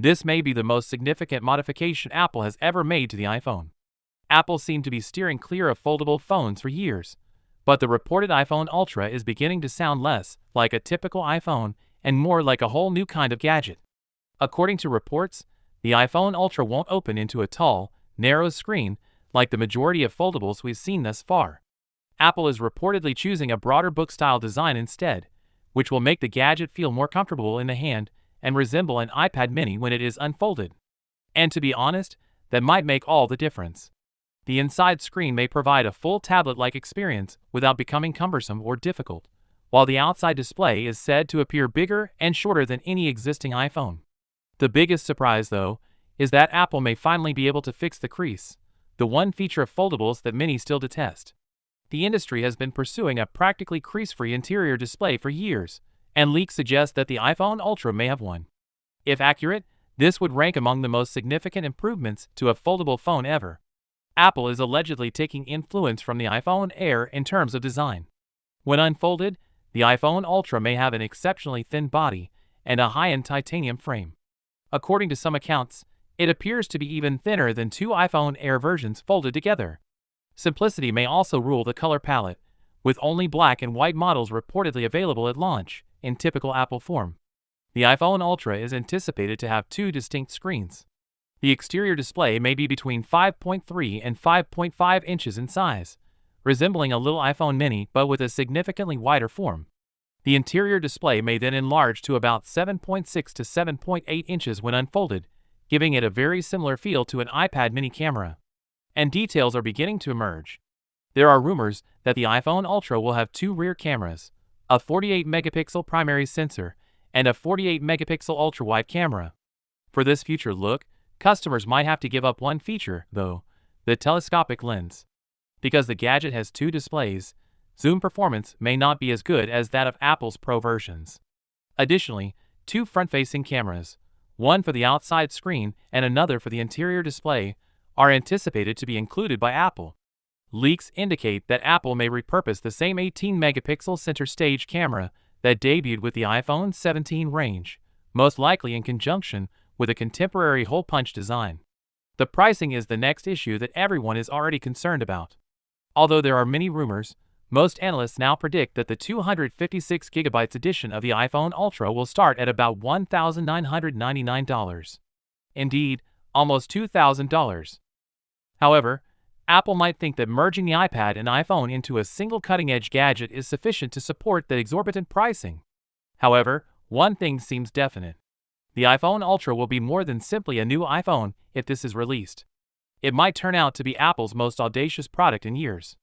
This may be the most significant modification Apple has ever made to the iPhone. Apple seemed to be steering clear of foldable phones for years, but the reported iPhone Ultra is beginning to sound less like a typical iPhone and more like a whole new kind of gadget. According to reports, the iPhone Ultra won't open into a tall, narrow screen like the majority of foldables we've seen thus far. Apple is reportedly choosing a broader book-style design instead, which will make the gadget feel more comfortable in the hand and resemble an iPad mini when it is unfolded. And to be honest, that might make all the difference. The inside screen may provide a full tablet-like experience without becoming cumbersome or difficult, while the outside display is said to appear bigger and shorter than any existing iPhone. The biggest surprise, though, is that Apple may finally be able to fix the crease, the one feature of foldables that many still detest. The industry has been pursuing a practically crease-free interior display for years, and leaks suggest that the iPhone Ultra may have one. If accurate, this would rank among the most significant improvements to a foldable phone ever. Apple is allegedly taking influence from the iPhone Air in terms of design. When unfolded, the iPhone Ultra may have an exceptionally thin body and a high-end titanium frame. According to some accounts, it appears to be even thinner than two iPhone Air versions folded together. Simplicity may also rule the color palette, with only black and white models reportedly available at launch, in typical Apple form. The iPhone Ultra is anticipated to have two distinct screens. The exterior display may be between 5.3 and 5.5 inches in size, resembling a little iPhone mini but with a significantly wider form. The interior display may then enlarge to about 7.6 to 7.8 inches when unfolded, giving it a very similar feel to an iPad mini camera. And details are beginning to emerge. There are rumors that the iPhone Ultra will have two rear cameras, a 48-megapixel primary sensor, and a 48-megapixel ultra-wide camera. For this future look, customers might have to give up one feature, though, the telescopic lens. Because the gadget has two displays, zoom performance may not be as good as that of Apple's Pro versions. Additionally, two front-facing cameras, one for the outside screen and another for the interior display, are anticipated to be included by Apple. Leaks indicate that Apple may repurpose the same 18-megapixel center stage camera that debuted with the iPhone 17 range, most likely in conjunction with a contemporary hole-punch design. The pricing is the next issue that everyone is already concerned about. Although there are many rumors, most analysts now predict that the 256GB edition of the iPhone Ultra will start at about $1,999. Indeed, almost $2,000. However, Apple might think that merging the iPad and iPhone into a single cutting-edge gadget is sufficient to support that exorbitant pricing. However, one thing seems definite. The iPhone Ultra will be more than simply a new iPhone if this is released. It might turn out to be Apple's most audacious product in years.